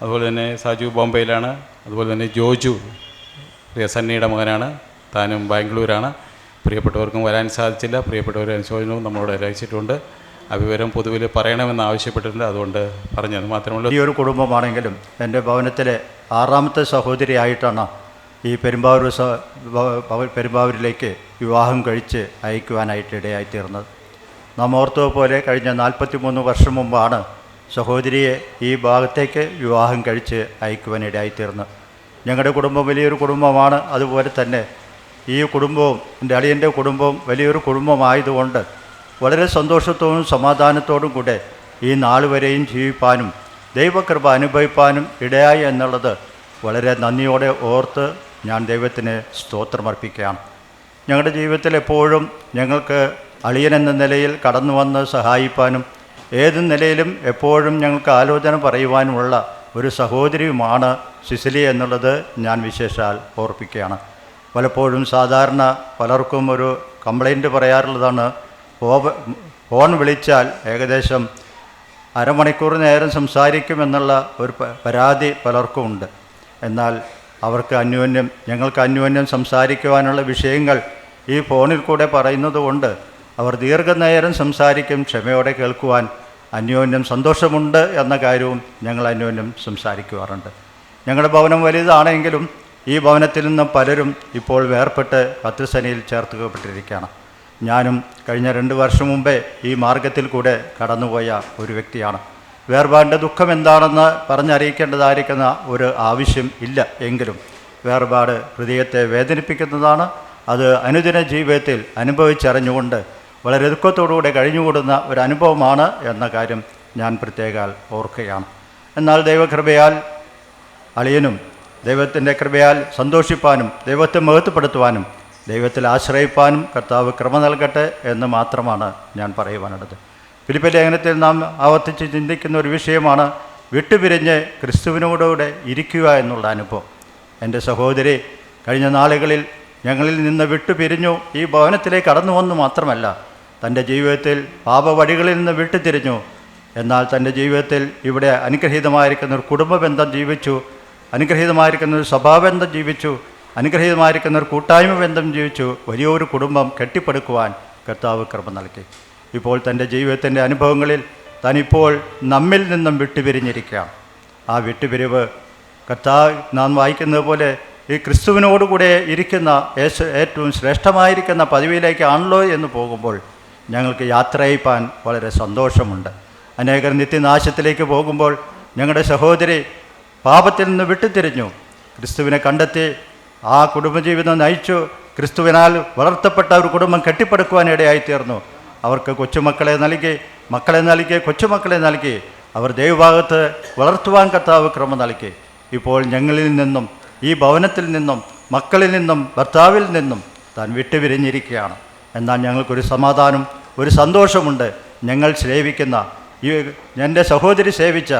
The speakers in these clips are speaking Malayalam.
അതുപോലെ തന്നെ സാജു ബോംബെയിലാണ്. അതുപോലെ തന്നെ ജോജു പ്രിയ സണ്ണിയുടെ മകനാണ്, താനും ബാംഗ്ലൂരാണ്. പ്രിയപ്പെട്ടവർക്കും വരാൻ സാധിച്ചില്ല. പ്രിയപ്പെട്ടവർ അനുശോചനവും നമ്മളോട് അറിയിച്ചിട്ടുണ്ട്. ആ വിവരം പൊതുവിൽ പറയണമെന്ന് ആവശ്യപ്പെട്ടിട്ടുണ്ട്. അതുകൊണ്ട് പറഞ്ഞത് മാത്രമല്ല. ഈ ഒരു കുടുംബമാണെങ്കിലും എൻ്റെ ഭവനത്തിലെ 6ാമത്തെ സഹോദരിയായിട്ടാണ് ഈ പെരുമ്പാവൂരിലേക്ക് വിവാഹം കഴിച്ച് അയക്കുവാനായിട്ട് ഇടയായിത്തീർന്നത്. നാം ഓർത്തതുപോലെ കഴിഞ്ഞ 43 വർഷം മുമ്പാണ് സഹോദരിയെ ഈ ഭാഗത്തേക്ക് വിവാഹം കഴിച്ച് അയക്കുവാൻ ഇടയായിത്തീർന്നത്. ഞങ്ങളുടെ കുടുംബം വലിയൊരു കുടുംബമാണ്. അതുപോലെ തന്നെ ഈ കുടുംബവും എൻ്റെ അളിയൻ്റെ കുടുംബവും വലിയൊരു കുടുംബമായതുകൊണ്ട് വളരെ സന്തോഷത്തോടും സമാധാനത്തോടും കൂടെ ഈ നാൾ വരെയും ജീവിപ്പാനും ദൈവകൃപ അനുഭവിപ്പാനും ഇടയായി എന്നുള്ളത് വളരെ നന്ദിയോടെ ഓർത്ത് ഞാൻ ദൈവത്തിന് സ്തോത്രമർപ്പിക്കുകയാണ്. ഞങ്ങളുടെ ജീവിതത്തിൽ എപ്പോഴും ഞങ്ങൾക്ക് അളിയൻ എന്ന നിലയിൽ കടന്നു വന്ന് സഹായിപ്പാനും ഏത് നിലയിലും എപ്പോഴും ഞങ്ങൾക്ക് ആലോചന പറയുവാനുമുള്ള ഒരു സഹോദരിയുമാണ് സിസിലി എന്നുള്ളത് ഞാൻ വിശേഷാൽ ഓർപ്പിക്കുകയാണ്. പലപ്പോഴും സാധാരണ പലർക്കും ഒരു കംപ്ലൈൻറ്റ് പറയാറുള്ളതാണ്, ഫോൺ വിളിച്ചാൽ ഏകദേശം അരമണിക്കൂർ നേരം സംസാരിക്കുമെന്നുള്ള ഒരു പരാതി പലർക്കും ഉണ്ട്. എന്നാൽ ഞങ്ങൾക്ക് അന്യോന്യം സംസാരിക്കുവാനുള്ള വിഷയങ്ങൾ ഈ ഫോണിൽ കൂടെ പറയുന്നത് കൊണ്ട് അവർ ദീർഘനേരം സംസാരിക്കും. ക്ഷമയോടെ കേൾക്കുവാൻ അന്യോന്യം സന്തോഷമുണ്ട് എന്ന കാര്യവും ഞങ്ങൾ അന്യോന്യം സംസാരിക്കുവാറുണ്ട്. ഞങ്ങളുടെ ഭവനം വലുതാണെങ്കിലും ഈ ഭവനത്തിൽ നിന്നും പലരും ഇപ്പോൾ വേർപെട്ട് കത്രിസനയിൽ ചേർക്കപ്പെട്ടിരിക്കുകയാണ്. ഞാനും കഴിഞ്ഞ 2 വർഷം മുമ്പേ ഈ മാർഗത്തിൽ കൂടെ കടന്നുപോയ ഒരു വ്യക്തിയാണ്. വേർപാടിൻ്റെ ദുഃഖം എന്താണെന്ന് പറഞ്ഞറിയിക്കേണ്ടതായിരിക്കുന്ന ഒരു ആവശ്യം ഇല്ല. എങ്കിലും വേർപാട് ഹൃദയത്തെ വേദനിപ്പിക്കുന്നതാണ്. അത് അനുദിന ജീവിതത്തിൽ അനുഭവിച്ചറിഞ്ഞുകൊണ്ട് വളരെ ദുഃഖത്തോടുകൂടെ കഴിഞ്ഞുകൂടുന്ന ഒരു അനുഭവമാണ് എന്ന കാര്യം ഞാൻ പ്രത്യേകം ഓർക്കുകയാണ്. എന്നാൽ ദൈവകൃപയാൽ അളിയനും ദൈവത്തിൻ്റെ കൃപയാൽ സന്തോഷിപ്പാനും ദൈവത്തെ മഹത്വപ്പെടുത്തുവാനും ദൈവത്തിൽ ആശ്രയിപ്പാനും കർത്താവ് കൃപ നൽകട്ടെ എന്ന് മാത്രമാണ് ഞാൻ പറയുവാനുള്ളത്. ഫിലിപ്പി ലേഖനത്തിൽ നാം ആവർത്തിച്ച് ചിന്തിക്കുന്ന ഒരു വിഷയമാണ് വിട്ടുപിരിഞ്ഞ് ക്രിസ്തുവിനോടുകൂടെ ഇരിക്കുക എന്നുള്ള അനുഭവം. എൻ്റെ സഹോദരി കഴിഞ്ഞ നാളുകളിൽ ഞങ്ങളിൽ നിന്ന് വിട്ടുപിരിഞ്ഞു ഈ ഭവനത്തിലേക്ക് കടന്നു വന്നു മാത്രമല്ല, തൻ്റെ ജീവിതത്തിൽ പാപവഴികളിൽ നിന്ന് വിട്ടുതിരിഞ്ഞു. എന്നാൽ തൻ്റെ ജീവിതത്തിൽ ഇവിടെ അനുഗ്രഹീതമായിരിക്കുന്ന ഒരു കുടുംബബന്ധം ജീവിച്ചു, അനുഗ്രഹീതമായിരിക്കുന്ന ഒരു സഭാബന്ധം ജീവിച്ചു, അനുഗ്രഹീതമായിരിക്കുന്ന ഒരു കൂട്ടായ്മ ബന്ധം ജീവിച്ചു. വലിയൊരു കുടുംബം കെട്ടിപ്പടുക്കുവാൻ കർത്താവ് കൃപ നൽകി. ഇപ്പോൾ തൻ്റെ ജീവിതത്തിൻ്റെ അനുഭവങ്ങളിൽ താനിപ്പോൾ നമ്മിൽ നിന്നും വിട്ടുപിരിഞ്ഞിരിക്കുകയാണ്. ആ വിട്ടുപിരിവ് കർത്താവ് നാം വായിക്കുന്നത് പോലെ ഈ ക്രിസ്തുവിനോടുകൂടെ ഇരിക്കുന്ന ഏറ്റവും ശ്രേഷ്ഠമായിരിക്കുന്ന പദവിയിലേക്കാണല്ലോ എന്ന് പോകുമ്പോൾ ഞങ്ങൾക്ക് യാത്ര ചെയ്യിപ്പാൻ വളരെ സന്തോഷമുണ്ട്. അനേകർ നിത്യനാശത്തിലേക്ക് പോകുമ്പോൾ ഞങ്ങളുടെ സഹോദരി പാപത്തിൽ നിന്ന് വിട്ടുതിരിഞ്ഞു, ക്രിസ്തുവിനെ കണ്ടെത്തി ആ കുടുംബജീവിതം നയിച്ചു. ക്രിസ്തുവിനാൽ വളർത്തപ്പെട്ട ഒരു കുടുംബം കെട്ടിപ്പടുക്കുവാനിടയായിത്തീർന്നു. അവർക്ക് കൊച്ചുമക്കളെ നൽകി, കൊച്ചുമക്കളെ നൽകി. അവർ ദൈവഭാഗത്ത് വളർത്തുവാൻ കർത്താവ് ക്രമം നൽകി. ഇപ്പോൾ ഞങ്ങളിൽ നിന്നും ഈ ഭവനത്തിൽ നിന്നും മക്കളിൽ നിന്നും ഭർത്താവിൽ നിന്നും താൻ വിട്ടുപിരിഞ്ഞിരിക്കുകയാണ്. എന്നാൽ ഞങ്ങൾക്കൊരു സമാധാനം, ഒരു സന്തോഷമുണ്ട്. ഞങ്ങൾ സേവിക്കുന്ന എൻ്റെ സഹോദരി സേവിച്ച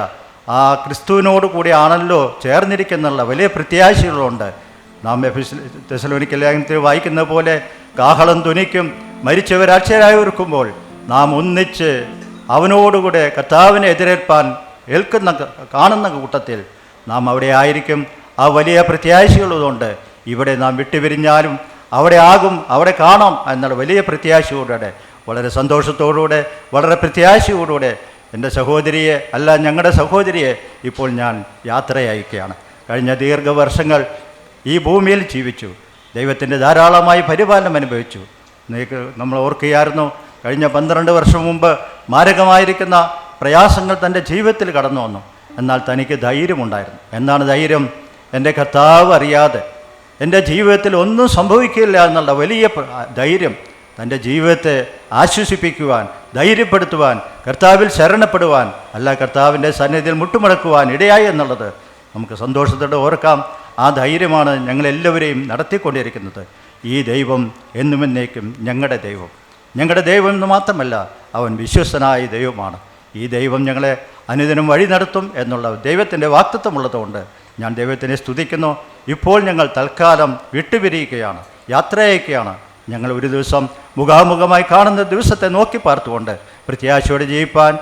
ആ ക്രിസ്തുവിനോട് കൂടിയാണല്ലോ ചേർന്നിരിക്കുന്നുള്ള വലിയ പ്രത്യാശകളുണ്ട്. നാം തെസലോനിക്ക ലേഖനത്തിൽ വായിക്കുന്ന പോലെ കാഹളം ധ്വനിക്കും, മരിച്ചവർ അക്ഷരായി ഓർക്കുമ്പോൾ നാം ഒന്നിച്ച് അവനോടുകൂടെ കർത്താവിനെ എതിരേൽപ്പാൻ കാണുന്ന കൂട്ടത്തിൽ നാം അവിടെ ആയിരിക്കും. ആ വലിയ പ്രത്യാശകളുണ്ട്. ഇവിടെ നാം വിട്ടുപിരിഞ്ഞാലും അവിടെ ആകും, അവിടെ കാണാം എന്നുള്ള വലിയ പ്രത്യാശയോടെ, വളരെ സന്തോഷത്തോടുകൂടെ, വളരെ പ്രത്യാശയോടുകൂടെ എൻ്റെ സഹോദരിയെ ഞങ്ങളുടെ സഹോദരിയെ ഇപ്പോൾ ഞാൻ യാത്രയയക്കുകയാണ്. കഴിഞ്ഞ ദീർഘവർഷങ്ങൾ ഈ ഭൂമിയിൽ ജീവിച്ചു, ദൈവത്തിൻ്റെ ധാരാളമായി പരിപാലനം അനുഭവിച്ചു. നമ്മൾ ഓർക്കുകയായിരുന്നു, കഴിഞ്ഞ 12 വർഷം മുമ്പ് മാരകമായിരിക്കുന്ന പ്രയാസങ്ങൾ തൻ്റെ ജീവിതത്തിൽ കടന്നു വന്നു. എന്നാൽ തനിക്ക് ധൈര്യമുണ്ടായിരുന്നു. എന്താണ് ധൈര്യം? എൻ്റെ കർത്താവ് അറിയാതെ എൻ്റെ ജീവിതത്തിൽ ഒന്നും സംഭവിക്കില്ല എന്നുള്ള വലിയ ധൈര്യം. തൻ്റെ ജീവിതത്തെ ആശ്വസിപ്പിക്കുവാൻ, ധൈര്യപ്പെടുത്തുവാൻ, കർത്താവിൽ ശരണപ്പെടുവാൻ, കർത്താവിൻ്റെ സന്നിധിയിൽ മുട്ടുമടക്കുവാൻ ഇടയായി എന്നുള്ളത് നമുക്ക് സന്തോഷത്തോടെ ഓർക്കാം. ആ ധൈര്യമാണ് ഞങ്ങളെല്ലാവരെയും നടത്തിക്കൊണ്ടിരിക്കുന്നത്. ഈ ദൈവം എന്നുമെന്നേക്കും ഞങ്ങളുടെ ദൈവം എന്ന് മാത്രമല്ല, അവൻ വിശ്വസ്തനായ ദൈവമാണ്. ഈ ദൈവം ഞങ്ങളെ അനുദിനം വഴി നടത്തും എന്നുള്ള ദൈവത്തിൻ്റെ വാക്തത്വമുള്ളതുകൊണ്ട് ഞാൻ ദൈവത്തിനെ സ്തുതിക്കുന്നു. ഇപ്പോൾ ഞങ്ങൾ തൽക്കാലം വിട്ടുപിരിയുകയാണ്, യാത്രയയക്കുകയാണ്. ഞങ്ങൾ ഒരു ദിവസം മുഖാമുഖമായി കാണുന്ന ദിവസത്തെ നോക്കി പാർത്തുകൊണ്ട് പ്രത്യാശയോടെ ജീവിപ്പാൻ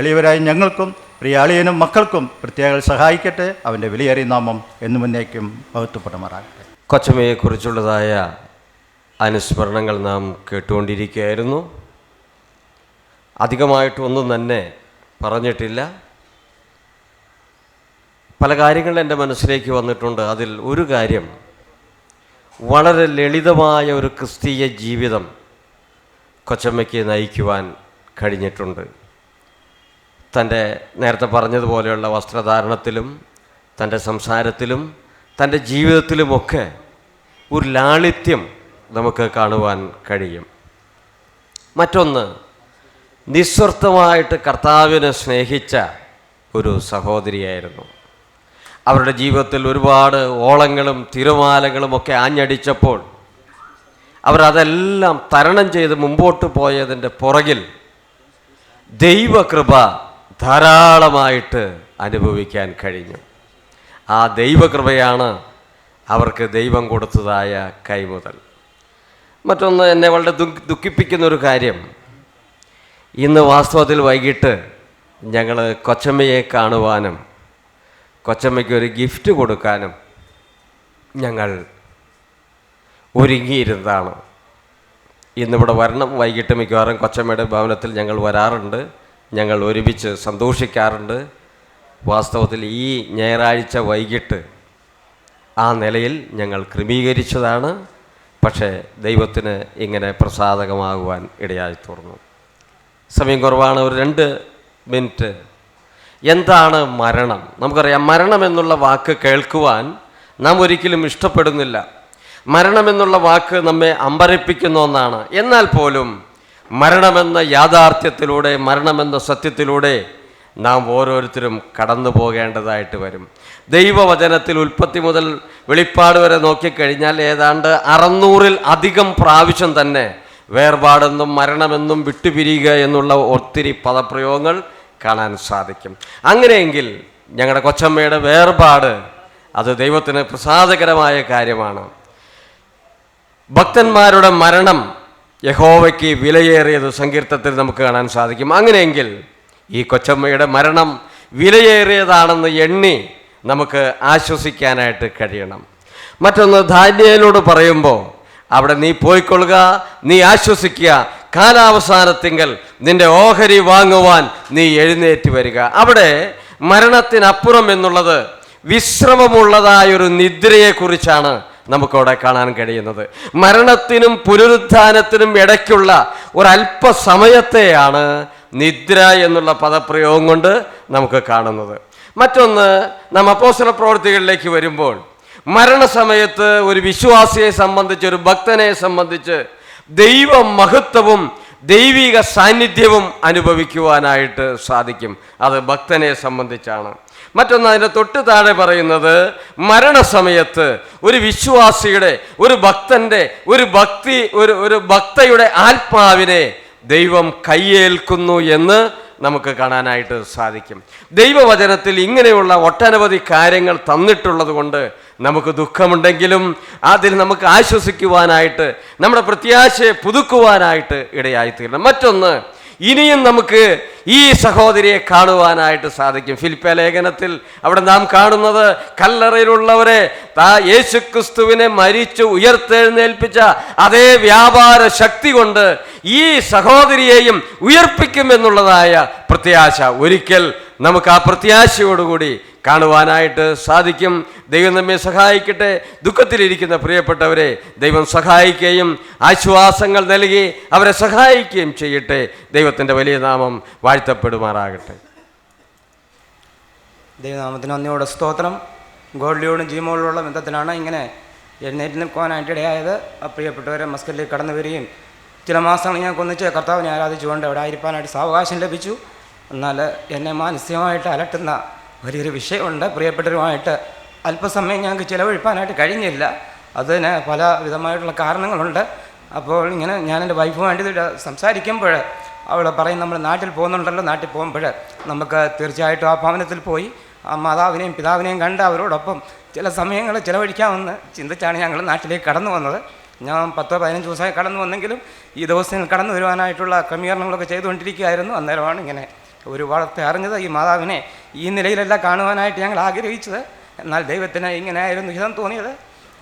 എളിയവരായി ഞങ്ങൾക്കും പ്രിയാളിയനും മക്കൾക്കും പ്രത്യേകം സഹായിക്കട്ടെ. അവൻ്റെ വിലയേറിയ നാമം എന്നും എന്നേക്കും മഹത്വപ്പെടുമാറാകട്ടെ. കൊച്ചമ്മയെക്കുറിച്ചുള്ളതായ അനുസ്മരണങ്ങൾ നാം കേട്ടുകൊണ്ടിരിക്കുകയായിരുന്നു. അധികമായിട്ടൊന്നും തന്നെ പറഞ്ഞിട്ടില്ല. പല കാര്യങ്ങളും എൻ്റെ മനസ്സിലേക്ക് വന്നിട്ടുണ്ട്. അതിൽ ഒരു കാര്യം, വളരെ ലളിതമായ ഒരു ക്രിസ്തീയ ജീവിതം കൊച്ചമ്മയ്ക്ക് നയിക്കുവാൻ കഴിഞ്ഞിട്ടുണ്ട്. തൻ്റെ നേരത്തെ പറഞ്ഞതുപോലെയുള്ള വസ്ത്രധാരണത്തിലും തൻ്റെ സംസാരത്തിലും തൻ്റെ ജീവിതത്തിലുമൊക്കെ ഒരു ലാളിത്യം നമുക്ക് കാണുവാൻ കഴിയും. മറ്റൊന്ന്, നിസ്വാർത്ഥമായിട്ട് കർത്താവിനെ സ്നേഹിച്ച ഒരു സഹോദരിയായിരുന്നു. അവരുടെ ജീവിതത്തിൽ ഒരുപാട് ഓളങ്ങളും തിരമാലകളും ഒക്കെ ആഞ്ഞടിച്ചപ്പോൾ അവരതെല്ലാം തരണം ചെയ്ത് മുമ്പോട്ട് പോയതിൻ്റെ പുറകിൽ ദൈവകൃപ ധാരാളമായിട്ട് അനുഭവിക്കാൻ കഴിഞ്ഞു. ആ ദൈവകൃപയാണ് അവർക്ക് ദൈവം കൊടുത്തതായ കൈമുതൽ. മറ്റൊന്ന്, എന്നെ വളരെ ദുഃഖിപ്പിക്കുന്നൊരു കാര്യം, ഇന്ന് വാസ്തവത്തിൽ വൈകിട്ട് ഞങ്ങൾ കൊച്ചമ്മയെ കാണുവാനും കൊച്ചമ്മയ്ക്കൊരു ഗിഫ്റ്റ് കൊടുക്കാനും ഞങ്ങൾ ഒരുങ്ങിയിരുന്നതാണ്. ഇന്നിവിടെ വരണം. വൈകിട്ട് മിക്കവാറും കൊച്ചമ്മയുടെ ഭവനത്തിൽ ഞങ്ങൾ വരാറുണ്ട്. ഞങ്ങൾ ഒരുമിച്ച് സന്തോഷിക്കാറുണ്ട്. വാസ്തവത്തിൽ ഈ ഞായറാഴ്ച വൈകിട്ട് ആ നിലയിൽ ഞങ്ങൾ ക്രമീകരിച്ചതാണ്. പക്ഷേ ദൈവത്തിന് ഇങ്ങനെ പ്രസാദകമാകുവാൻ ഇടയായി തീർന്നു. സമയം കുറവാണ്, ഒരു 2 മിനിറ്റ്. എന്താണ് മരണം? നമുക്കറിയാം, മരണം എന്നുള്ള വാക്ക് കേൾക്കുവാൻ നാം ഒരിക്കലും ഇഷ്ടപ്പെടുന്നില്ല. മരണമെന്നുള്ള വാക്ക് നമ്മെ അമ്പരപ്പിക്കുന്ന ഒന്നാണ്. എന്നാൽ പോലും മരണമെന്ന യാഥാർത്ഥ്യത്തിലൂടെ, മരണമെന്ന സത്യത്തിലൂടെ നാം ഓരോരുത്തരും കടന്നു പോകേണ്ടതായിട്ട് വരും. ദൈവവചനത്തിൽ ഉൽപ്പത്തി മുതൽ വെളിപ്പാട് വരെ നോക്കിക്കഴിഞ്ഞാൽ ഏതാണ്ട് 600-ൽ അധികം പ്രാവശ്യം തന്നെ വേർപാടെന്നും മരണമെന്നും വിട്ടുപിരിയുക എന്നുള്ള ഒത്തിരി പദപ്രയോഗങ്ങൾ കാണാൻ സാധിക്കും. അങ്ങനെയെങ്കിൽ ഞങ്ങളുടെ കൊച്ചമ്മയുടെ വേർപാട് അത് ദൈവത്തിന് പ്രസാദകരമായ കാര്യമാണ്. ഭക്തന്മാരുടെ മരണം യഹോവയ്ക്ക് വിലയേറിയത് സങ്കീർത്തനത്തിൽ നമുക്ക് കാണാൻ സാധിക്കും. അങ്ങനെയെങ്കിൽ ഈ കൊച്ചമ്മയുടെ മരണം വിലയേറിയതാണെന്ന് എണ്ണി നമുക്ക് ആശ്വസിക്കാനായിട്ട് കഴിയണം. മറ്റൊന്ന്, ദാനിയേലിനോട് പറയുമ്പോൾ അവിടെ നീ പോയിക്കൊള്ളുക, നീ ആശ്വസിക്കുക, കാലാവസാനത്തിങ്കൽ നിന്റെ ഓഹരി വാങ്ങുവാൻ നീ എഴുന്നേറ്റ് വരിക. അവിടെ മരണത്തിനപ്പുറം എന്നുള്ളത് വിശ്രമമുള്ളതായൊരു നിദ്രയെക്കുറിച്ചാണ് നമുക്കവിടെ കാണാൻ കഴിയുന്നത്. മരണത്തിനും പുനരുത്ഥാനത്തിനും ഇടയ്ക്കുള്ള ഒരല്പസമയത്തെയാണ് നിദ്ര എന്നുള്ള പദപ്രയോഗം കൊണ്ട് നമുക്ക് കാണുന്നത്. മറ്റൊന്ന്, നാം അപ്പോസ്തല പ്രവൃത്തികളിലേക്ക് വരുമ്പോൾ മരണസമയത്ത് ഒരു വിശ്വാസിയെ സംബന്ധിച്ച്, ഒരു ഭക്തനെ സംബന്ധിച്ച് ദൈവ മഹത്വവും ദൈവിക സാന്നിധ്യവും അനുഭവിക്കുവാനായിട്ട് സാധിക്കും. അത് ഭക്തനെ സംബന്ധിച്ചാണ്. മറ്റൊന്ന്, അതിൻ്റെ തൊട്ട് താഴെ പറയുന്നത് മരണസമയത്ത് ഒരു വിശ്വാസിയുടെ, ഒരു ഭക്തൻ്റെ, ഒരു ഭക്തയുടെ ആത്മാവിനെ ദൈവം കയ്യേൽക്കുന്നു എന്ന് നമുക്ക് കാണാനായിട്ട് സാധിക്കും. ദൈവവചനത്തിൽ ഇങ്ങനെയുള്ള ഒട്ടനവധി കാര്യങ്ങൾ തന്നിട്ടുള്ളത് കൊണ്ട് നമുക്ക് ദുഃഖമുണ്ടെങ്കിലും അതിൽ നമുക്ക് ആശ്വസിക്കുവാനായിട്ട്, നമ്മുടെ പ്രത്യാശയെ പുതുക്കുവാനായിട്ട് ഇടയായിത്തീരണം. മറ്റൊന്ന്, ഇനിയും നമുക്ക് ഈ സഹോദരിയെ കാണുവാനായിട്ട് സാധിക്കും. ഫിലിപ്പിയ ലേഖനത്തിൽ അവിടെ നാം കാണുന്നത് കല്ലറയിലുള്ളവരെ യേശുക്രിസ്തുവിനെ മരിച്ചു ഉയർത്തെഴുന്നേൽപ്പിച്ച അതേ വ്യാപാര ശക്തി കൊണ്ട് ഈ സഹോദരിയെയും ഉയർപ്പിക്കുമെന്നുള്ളതായ പ്രത്യാശ. ഒരിക്കൽ നമുക്ക് ആ പ്രത്യാശയോടുകൂടി കാണുവാനായിട്ട് സാധിക്കും. ദൈവം നമ്മെ സഹായിക്കട്ടെ. ദുഃഖത്തിലിരിക്കുന്ന പ്രിയപ്പെട്ടവരെ ദൈവം സഹായിക്കുകയും ആശ്വാസങ്ങൾ നൽകി അവരെ സഹായിക്കുകയും ചെയ്യട്ടെ. ദൈവത്തിൻ്റെ വലിയ നാമം വാഴ്ത്തപ്പെടുമാറാകട്ടെ. ദൈവനാമത്തിന് നന്ദിയോടെ സ്തോത്രം. ഗോഡ്ലിയോടും ജീമോളിലുള്ള ബന്ധത്തിലാണ് ഇങ്ങനെ എഴുന്നേറ്റ് നിൽക്കുവാനായിട്ട് ഇടയായത്. പ്രിയപ്പെട്ടവരെ മസ്കലിലേക്ക് കടന്നു വരികയും ചില മാസങ്ങൾ ഞങ്ങൾക്ക് ഒന്നിച്ച് കർത്താവിനെ ആരാധിച്ചുകൊണ്ട് അവിടെ ആയിരിക്കാനായിട്ട് സാവകാശം ലഭിച്ചു. എന്നാൽ എന്നെ മാനസികമായിട്ട് അലട്ടുന്ന വലിയൊരു വിഷയമുണ്ട്. പ്രിയപ്പെട്ടവരുമായിട്ട് അല്പസമയം ഞങ്ങൾക്ക് ചിലവഴിപ്പാനായിട്ട് കഴിഞ്ഞില്ല. അതിന് പല വിധമായിട്ടുള്ള കാരണങ്ങളുണ്ട്. അപ്പോൾ ഇങ്ങനെ ഞാൻ എൻ്റെ വൈഫുമായിട്ട് സംസാരിക്കുമ്പോൾ അവൾ പറയും, നമ്മൾ നാട്ടിൽ പോകുന്നുണ്ടല്ലോ, നാട്ടിൽ പോകുമ്പോൾ നമുക്ക് തീർച്ചയായിട്ടും ആ ഭവനത്തിൽ പോയി ആ മാതാവിനെയും പിതാവിനെയും കണ്ട് അവരോടൊപ്പം ചില സമയങ്ങൾ ചിലവഴിക്കാമെന്ന് ചിന്തിച്ചാണ് ഞങ്ങൾ നാട്ടിലേക്ക് കടന്നു വന്നത്. ഞാൻ 10-15 ദിവസമായി കടന്നു വന്നെങ്കിലും ഈ ദിവസങ്ങൾ കടന്നു വരുവാനായിട്ടുള്ള ക്രമീകരണങ്ങളൊക്കെ ചെയ്തുകൊണ്ടിരിക്കുകയായിരുന്നു. അന്നേരമാണ് ഇങ്ങനെ ഒരു വളർത്തെ അറിഞ്ഞത് ഈ മാതാവിനെ ഈ നിലയിലല്ല കാണുവാനായിട്ട് ഞങ്ങൾ ആഗ്രഹിച്ചത്. എന്നാൽ ദൈവത്തിന് ഇങ്ങനെയായിരുന്നു ഹിതം തോന്നിയത്.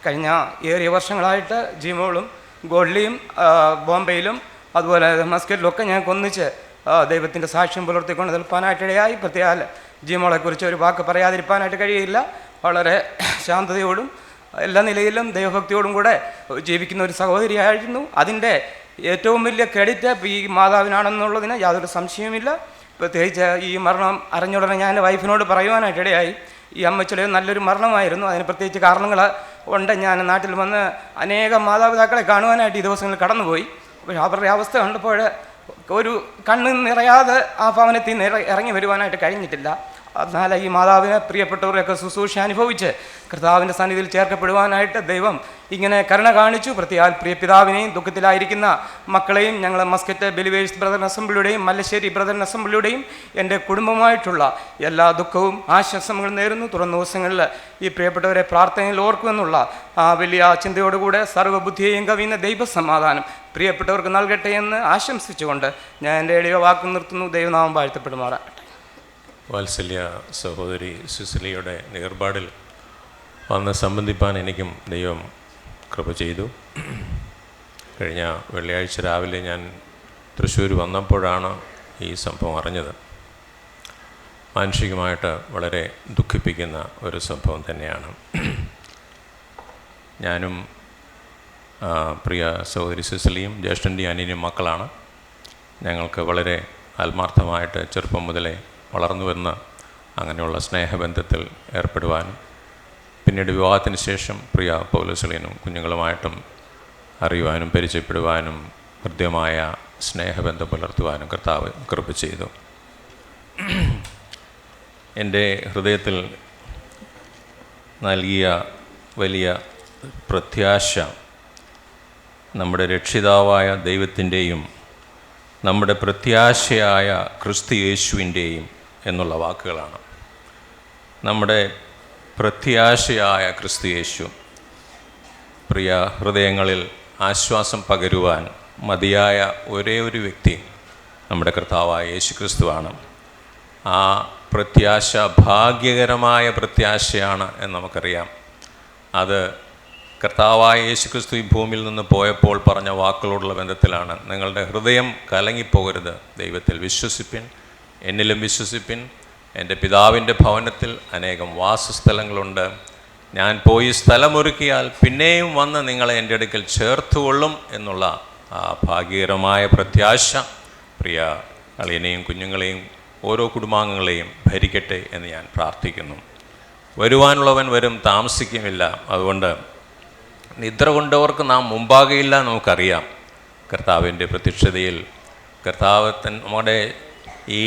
കഴിഞ്ഞ ഏറിയ വർഷങ്ങളായിട്ട് ജിമോളും ഗോഡ്ലിയും ബോംബെയിലും അതുപോലെ മസ്കറ്റിലൊക്കെ ഞങ്ങൾക്ക് ഒന്നിച്ച് ദൈവത്തിൻ്റെ സാക്ഷ്യം പുലർത്തിക്കൊണ്ട് നിൽപ്പാനായിട്ടിടയായി. പ്രത്യേക ജിമോളെക്കുറിച്ച് ഒരു വാക്ക് പറയാതിരിക്കാനായിട്ട് കഴിയില്ല. വളരെ ശാന്തതയോടും എല്ലാ നിലയിലും ദൈവഭക്തിയോടും കൂടെ ജീവിക്കുന്ന ഒരു സഹോദരിയായിരുന്നു. അതിൻ്റെ ഏറ്റവും വലിയ ക്രെഡിറ്റ് ഈ മാതാവിനാണെന്നുള്ളതിന് യാതൊരു സംശയവുമില്ല. പ്രത്യേകിച്ച് ഈ മരണം അറിഞ്ഞുടനെ ഞാൻ എൻ്റെ വൈഫിനോട് പറയുവാനായിട്ടിടയായി. ഈ അമ്മച്ചിയുടെ നല്ലൊരു മരണമായിരുന്നു. അതിന് പ്രത്യേകിച്ച് കാരണങ്ങൾ ഉണ്ട്. ഞാൻ നാട്ടിൽ വന്ന് അനേകം മാതാപിതാക്കളെ കാണുവാനായിട്ട് ഈ ദിവസങ്ങളിൽ കടന്നുപോയി. പക്ഷേ അവരുടെ അവസ്ഥ കണ്ടപ്പോൾ ഒരു കണ്ണ് നിറയാതെ ആ ഭവനത്തിൽ നിന്ന് ഇറങ്ങി വരുവാനായിട്ട് കഴിഞ്ഞിട്ടില്ല. എന്നാൽ ഈ മാതാവിനെ പ്രിയപ്പെട്ടവരെയൊക്കെ ശുശ്രൂഷ അനുഭവിച്ച് കർത്താവിൻ്റെ സന്നിധിയിൽ ചേർക്കപ്പെടുവാനായിട്ട് ദൈവം ഇങ്ങനെ കരുണ കാണിച്ചു. പ്രത്യേക പ്രിയ പിതാവിനെയും ദുഃഖത്തിലായിരിക്കുന്ന മക്കളെയും ഞങ്ങൾ മസ്കറ്റ് ബിലിവേഴ്സ് ബ്രദർ അസംബ്ലിയുടെയും മല്ലശ്ശേരി ബ്രദർ അസംബ്ലിയുടെയും എൻ്റെ കുടുംബമായിട്ടുള്ള എല്ലാ ദുഃഖവും ആശംസകളും നേരുന്നു. തുടർന്ന ദിവസങ്ങളിൽ ഈ പ്രിയപ്പെട്ടവരെ പ്രാർത്ഥനയിൽ ഓർക്കുമെന്നുള്ള ആ വലിയ ചിന്തയോടുകൂടെ സർവ്വബുദ്ധിയെയും കവിയുന്ന ദൈവസമാധാനം പ്രിയപ്പെട്ടവർക്ക് നൽകട്ടെ എന്ന് ആശംസിച്ചുകൊണ്ട് ഞാൻ എൻ്റെ എളിയ വാക്ക് നിർത്തുന്നു. ദൈവനാമം വാഴ്ത്തപ്പെടുമാറാകട്ടെ. വാത്സല്യ സഹോദരി സിസിലിയുടെ നേർപാടിൽ വന്ന് സംബന്ധിപ്പാൻ എനിക്കും ദൈവം കൃപ ചെയ്തു. കഴിഞ്ഞ വെള്ളിയാഴ്ച രാവിലെ ഞാൻ തൃശ്ശൂർ വന്നപ്പോഴാണ് ഈ സംഭവം അറിഞ്ഞത്. മാനുഷികമായിട്ട് വളരെ ദുഃഖിപ്പിക്കുന്ന ഒരു സംഭവം തന്നെയാണ്. ഞാനും പ്രിയ സഹോദരി സിസിലിയും ജ്യേഷ്ഠൻ്റെയും അനിയനും മക്കളാണ്. ഞങ്ങൾക്ക് വളരെ ആത്മാർത്ഥമായിട്ട് ചെറുപ്പം മുതലേ വളർന്നു വരുന്ന അങ്ങനെയുള്ള സ്നേഹബന്ധത്തിൽ ഏർപ്പെടുവാനും പിന്നീട് വിവാഹത്തിന് ശേഷം പ്രിയ പൗലോസ്ലിനും കുഞ്ഞുങ്ങളുമായിട്ടും അറിയുവാനും പരിചയപ്പെടുവാനും ഹൃദ്യമായ സ്നേഹബന്ധം പുലർത്തുവാനും കർത്താവ് കൃപ ചെയ്തു. എൻ്റെ ഹൃദയത്തിൽ നൽകിയ വലിയ പ്രത്യാശ നമ്മുടെ രക്ഷിതാവായ ദൈവത്തിൻ്റെയും നമ്മുടെ പ്രത്യാശയായ ക്രിസ്തു യേശുവിൻ്റെയും എന്നുള്ള വാക്കുകളാണ്. നമ്മുടെ പ്രത്യാശയായ ക്രിസ്തു യേശു പ്രിയ ഹൃദയങ്ങളിൽ ആശ്വാസം പകരുവാൻ മതിയായ ഒരേ ഒരു വ്യക്തി നമ്മുടെ കർത്താവായ യേശു ക്രിസ്തുവാണ്. ആ പ്രത്യാശ ഭാഗ്യകരമായ പ്രത്യാശയാണ് എന്ന് നമുക്കറിയാം. അത് കർത്താവായ യേശു ക്രിസ്തു ഈ ഭൂമിയിൽ നിന്ന് പോയപ്പോൾ പറഞ്ഞ വാക്കുകളോടുള്ള ബന്ധത്തിലാണ്. നിങ്ങളുടെ ഹൃദയം കലങ്ങിപ്പോകരുത്, ദൈവത്തിൽ വിശ്വസിപ്പിൻ, എന്നിലും വിശ്വസിപ്പിൻ. എൻ്റെ പിതാവിൻ്റെ ഭവനത്തിൽ അനേകം വാസസ്ഥലങ്ങളുണ്ട്. ഞാൻ പോയി സ്ഥലമൊരുക്കിയാൽ പിന്നെയും വന്ന് നിങ്ങളെ എൻ്റെ അടുക്കൽ ചേർത്തുകൊള്ളും എന്നുള്ള ആ ഭാഗ്യകരമായ പ്രത്യാശ പ്രിയ അളിയനെയും കുഞ്ഞുങ്ങളെയും ഓരോ കുടുംബാംഗങ്ങളെയും ഭരിക്കട്ടെ എന്ന് ഞാൻ പ്രാർത്ഥിക്കുന്നു. വരുവാനുള്ളവൻ വരും, താമസിക്കുമില്ല. അതുകൊണ്ട് നിദ്ര കൊണ്ടവർക്ക് നാം മുമ്പാകെയില്ല നമുക്കറിയാം. കർത്താവിൻ്റെ പ്രത്യക്ഷതയിൽ കർത്താവ് നമ്മുടെ ഈ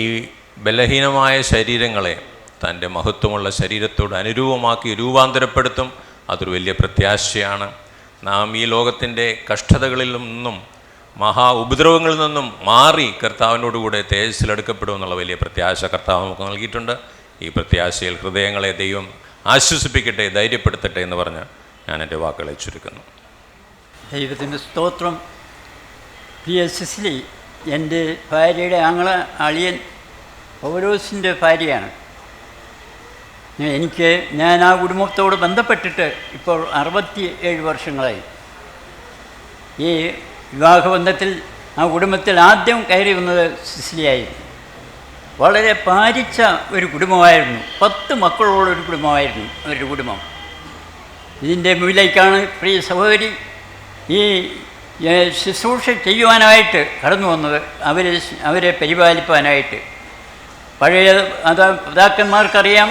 ബലഹീനമായ ശരീരങ്ങളെ തൻ്റെ മഹത്വമുള്ള ശരീരത്തോട് അനുരൂപമാക്കി രൂപാന്തരപ്പെടുത്തും. അതൊരു വലിയ പ്രത്യാശയാണ്. നാം ഈ ലോകത്തിൻ്റെ കഷ്ടതകളിൽ നിന്നും മഹാ ഉപദ്രവങ്ങളിൽ നിന്നും മാറി കർത്താവിനോടുകൂടെ തേജസ്സിലെടുക്കപ്പെടുമെന്നുള്ള വലിയ പ്രത്യാശ കർത്താവ് നമുക്ക് നൽകിയിട്ടുണ്ട്. ഈ പ്രത്യാശയിൽ ഹൃദയങ്ങളെ ദൈവം ആശ്വസിപ്പിക്കട്ടെ, ധൈര്യപ്പെടുത്തട്ടെ എന്ന് പറഞ്ഞ് ഞാൻ എൻ്റെ വാക്കുകളെ ചുരുക്കുന്നു. ദൈവത്തിൻ്റെ സ്തോത്രം. പ്രിയ സിസിലി എൻ്റെ ഭാര്യയുടെ അളിയൻ പൗലോസിൻ്റെ ഭാര്യയാണ്. ഞാൻ ആ കുടുംബത്തോട് ബന്ധപ്പെട്ടിട്ട് ഇപ്പോൾ 67 വർഷങ്ങളായി. ഈ വിവാഹബന്ധത്തിൽ ആ കുടുംബത്തിൽ ആദ്യം കയറി വന്നത് സിസിലിയായിരുന്നു. വളരെ പാരിച്ച ഒരു കുടുംബമായിരുന്നു. 10 മക്കളോടൊരു കുടുംബമായിരുന്നു അവരുടെ കുടുംബം. ഇതിൻ്റെ മുന്നിലേക്കാണ് പ്രിയ സഹോദരി ഈ ശുശ്രൂഷ ചെയ്യുവാനായിട്ട് കടന്നു വന്നത്, അവരെ പരിപാലിപ്പാനായിട്ട്. പഴയ പിതാക്കന്മാർക്കറിയാം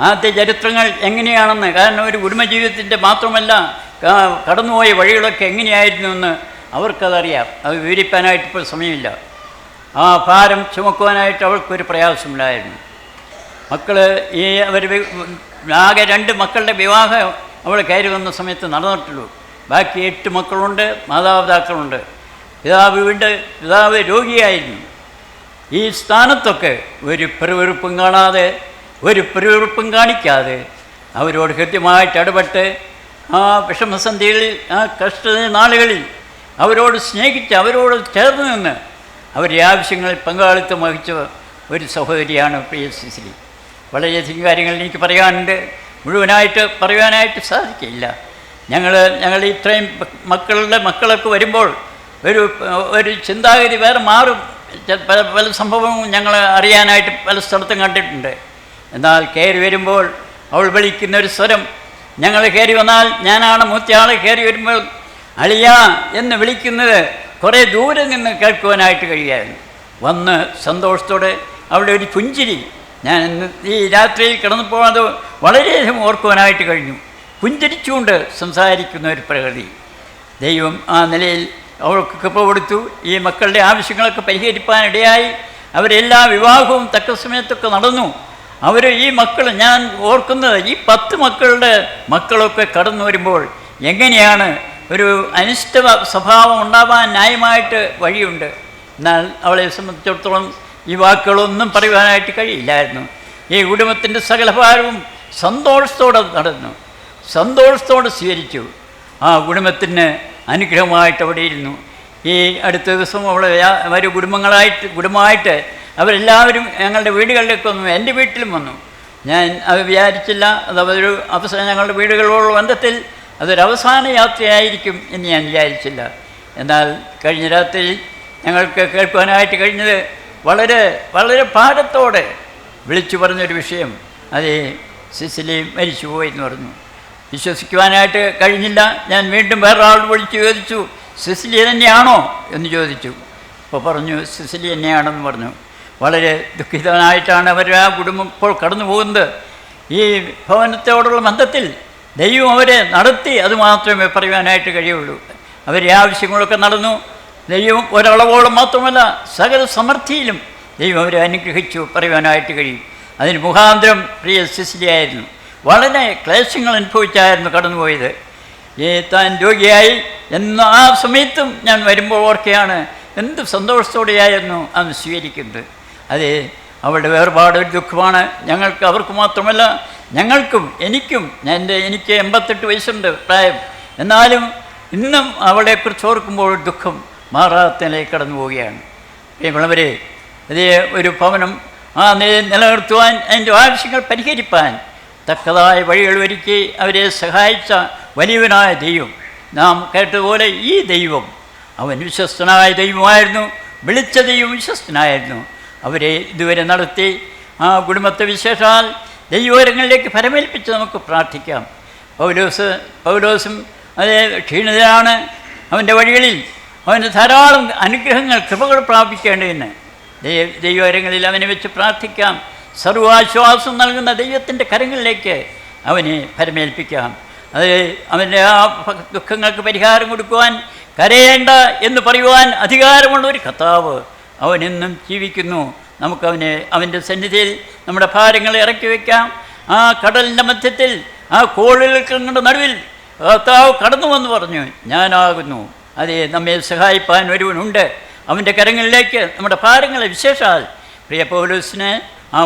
ആദ്യ ചരിത്രങ്ങൾ എങ്ങനെയാണെന്ന്. കാരണം ഒരു കുടുംബജീവിതത്തിൻ്റെ മാത്രമല്ല കടന്നുപോയ വഴികളൊക്കെ എങ്ങനെയായിരുന്നുവെന്ന് അവർക്കതറിയാം. അത് വിവരിക്കാനായിട്ട് ഇപ്പോൾ സമയമില്ല. ആ ഭാരം ചുമക്കുവാനായിട്ട് അവൾക്കൊരു പ്രയാസമില്ലായിരുന്നു. മക്കൾ അവർ ആകെ 2 മക്കളുടെ വിവാഹം അവൾ കയറി വന്ന സമയത്ത് നടന്നിട്ടുള്ളൂ. ബാക്കി 8 മക്കളുണ്ട്, മാതാപിതാക്കളുണ്ട്. പിതാവ് രോഗിയായിരുന്നു. ഈ സ്ഥാനത്തൊക്കെ ഒരു പെരുവെറുപ്പും കാണാതെ, ഒരു പെരുവെറുപ്പും കാണിക്കാതെ അവരോട് കൃത്യമായിട്ട് ഇടപെട്ട് ആ വിഷമസന്ധികളിൽ, ആ കഷ്ട നാളുകളിൽ അവരോട് സ്നേഹിച്ച് അവരോട് ചേർന്ന് നിന്ന് അവരുടെ ആവശ്യങ്ങളിൽ പങ്കാളിത്തം വഹിച്ച ഒരു സഹോദരിയാണ് പ്രിയ സിസിലി. വളരെയധികം കാര്യങ്ങൾ എനിക്ക് പറയാനുണ്ട്, മുഴുവനായിട്ട് പറയാനായിട്ട് സാധിക്കില്ല. ഞങ്ങൾ ഇത്രയും മക്കളൊക്കെ വരുമ്പോൾ ഒരു ചിന്താഗതി വേറെ മാറും. പല സംഭവവും ഞങ്ങൾ അറിയാനായിട്ട് പല സ്ഥലത്തും കണ്ടിട്ടുണ്ട്. എന്നാൽ കയറി വരുമ്പോൾ അവൾ വിളിക്കുന്ന ഒരു സ്വരം, ഞങ്ങൾ കയറി വന്നാൽ ഞാനാണ് മൂത്തയാൾ, കയറി വരുമ്പോൾ അളിയ എന്ന് വിളിക്കുന്നത് കുറേ ദൂരെ നിന്ന് കേൾക്കുവാനായിട്ട് കഴിയായിരുന്നു. വന്ന് സന്തോഷത്തോടെ അവളുടെ ഒരു പുഞ്ചിരി ഞാൻ ഈ രാത്രിയിൽ കിടന്നപ്പോൾ അത് വളരെയധികം ഓർക്കുവാനായിട്ട് കഴിഞ്ഞു. പുഞ്ചിരിച്ചുകൊണ്ട് സംസാരിക്കുന്ന ഒരു പ്രകൃതി. ദൈവം ആ നിലയിൽ അവൾക്ക് കൃപ കൊടുത്തു. ഈ മക്കളുടെ ആവശ്യങ്ങളൊക്കെ പരിഹരിപ്പാനിടയായി. അവരെല്ലാ വിവാഹവും തക്ക സമയത്തൊക്കെ നടന്നു. ഈ മക്കൾ, ഞാൻ ഓർക്കുന്നത് ഈ 10 മക്കളുടെ മക്കളൊക്കെ കടന്നു വരുമ്പോൾ എങ്ങനെയാണ് ഒരു അനിഷ്ട സ്വഭാവം ഉണ്ടാവാൻ ന്യായമായിട്ട് വഴിയുണ്ട്. എന്നാൽ അവളെ സംബന്ധിച്ചിടത്തോളം ഈ വാക്കുകളൊന്നും പറയുവാനായിട്ട് കഴിയില്ലായിരുന്നു. ഈ കുടുംബത്തിൻ്റെ സകല ഭാരവും സന്തോഷത്തോടെ നടന്നു, സന്തോഷത്തോടെ സ്വീകരിച്ചു. ആ കുടുംബത്തിന് അനുഗ്രഹമായിട്ട് അവിടെ ഇരുന്നു. ഈ അടുത്ത ദിവസം അവൾ കുടുംബമായിട്ട് അവരെല്ലാവരും ഞങ്ങളുടെ വീടുകളിലേക്ക് വന്നു, എൻ്റെ വീട്ടിലും വന്നു. ഞാൻ അത് വിചാരിച്ചില്ല, ഞങ്ങളുടെ വീടുകളോടുള്ള ബന്ധത്തിൽ അതൊരവസാന യാത്രയായിരിക്കും എന്ന് ഞാൻ വിചാരിച്ചില്ല. എന്നാൽ കഴിഞ്ഞ രാത്രി ഞങ്ങൾക്ക് കേൾക്കുവാനായിട്ട് കഴിഞ്ഞത് വളരെ വളരെ ഭാരത്തോടെ വിളിച്ചു പറഞ്ഞൊരു വിഷയം, അതേ സിസിലി മരിച്ചുപോയി എന്ന് പറഞ്ഞു. വിശ്വസിക്കുവാനായിട്ട് കഴിഞ്ഞില്ല. ഞാൻ വീണ്ടും വേറൊരാൾ വിളിച്ചു ചോദിച്ചു, സിസിലി തന്നെയാണോ എന്ന് ചോദിച്ചു. അപ്പോൾ പറഞ്ഞു സിസിലി തന്നെയാണെന്ന് പറഞ്ഞു. വളരെ ദുഃഖിതനായിട്ടാണ് ആ കുടുംബം ഇപ്പോൾ കടന്നു പോകുന്നത്. ഈ ഭവനത്തോടുള്ള ബന്ധത്തിൽ ദൈവം അവരെ നടത്തി, അത് മാത്രമേ പറയുവാനായിട്ട് കഴിയുള്ളൂ. അവരെ ആവശ്യങ്ങളൊക്കെ നടന്നു. ദൈവം ഒരളവോളം മാത്രമല്ല സകല സമൃദ്ധിയിലും ദൈവം അവരെ അനുഗ്രഹിച്ചു പറയുവാനായിട്ട് കഴിയും. അതിന് മുഖാന്തരം പ്രിയ സിസിലിയായിരുന്നു. വളരെ ക്ലേശങ്ങൾ അനുഭവിച്ചായിരുന്നു കടന്നുപോയത്. താൻ രോഗിയായി എന്ന ആ സമയത്തും ഞാൻ വരുമ്പോൾ ഓർക്കുകയാണ്, എന്ത് സന്തോഷത്തോടെയായിരുന്നു അന്ന് സ്വീകരിക്കുന്നത്. അതെ, അവളുടെ വേർപാട് ഒരു ദുഃഖമാണ്. അവർക്ക് മാത്രമല്ല ഞങ്ങൾക്കും എനിക്കും. എനിക്ക് 88 വയസ്സുണ്ട് പ്രായം. എന്നാലും ഇന്നും അവളെക്കുറിച്ച് ഓർക്കുമ്പോൾ ദുഃഖം മാറാത്തതിലേക്ക് കടന്നു പോവുകയാണ്. പ്രിയമുള്ളവരെ, അതേ ഒരു ഭവനം ആ നിലനിർത്തുവാൻ, അതിൻ്റെ ആവശ്യങ്ങൾ പരിഹരിപ്പാൻ തക്കതായ വഴികൾ ഒരുക്കി അവരെ സഹായിച്ച വലിയവനായ ദൈവം, നാം കേട്ടതുപോലെ ഈ ദൈവം അവൻ വിശ്വസ്തനായ ദൈവമായിരുന്നു. വിളിച്ച ദൈവം വിശ്വസ്തനായിരുന്നു. അവരെ ഇതുവരെ നടത്തി. ആ കുടുംബത്തെ വിശേഷാൽ ദൈവകരങ്ങളിലേക്ക് ഫലമേൽപ്പിച്ച് നമുക്ക് പ്രാർത്ഥിക്കാം. പൗലോസും അതേ ക്ഷീണിതനാണ്. അവൻ്റെ വഴികളിൽ അവന് ധാരാളം അനുഗ്രഹങ്ങൾ, കൃപകൾ പ്രാപിക്കേണ്ടതിന് ദൈവകരങ്ങളിൽ അവനെ വെച്ച് പ്രാർത്ഥിക്കാം. സർവാശ്വാസം നൽകുന്ന ദൈവത്തിൻ്റെ കരങ്ങളിലേക്ക് അവനെ ഫലമേൽപ്പിക്കാം. അത് അവൻ്റെ ആ ദുഃഖങ്ങൾക്ക് പരിഹാരം കൊടുക്കുവാൻ, കരയേണ്ട എന്ന് പറയുവാൻ അധികാരമുള്ള ഒരു കർത്താവ് അവനെന്നും ജീവിക്കുന്നു. അവൻ്റെ സന്നിധിയിൽ നമ്മുടെ ഭാരങ്ങളെ ഇറക്കി വയ്ക്കാം. ആ കടലിൻ്റെ മധ്യത്തിൽ, ആ കോളുകൾക്കുങ്ങളുടെ നടുവിൽ കർത്താവ് കടന്നു വന്ന് പറഞ്ഞു, ഞാനാകുന്നു. അതേ, നമ്മെ സഹായിപ്പാൻ ഒരുവനുണ്ട്. അവൻ്റെ കരങ്ങളിലേക്ക് നമ്മുടെ ഭാരങ്ങളെ വിശേഷാൽ പ്രിയ പൗലോസിനെ ആ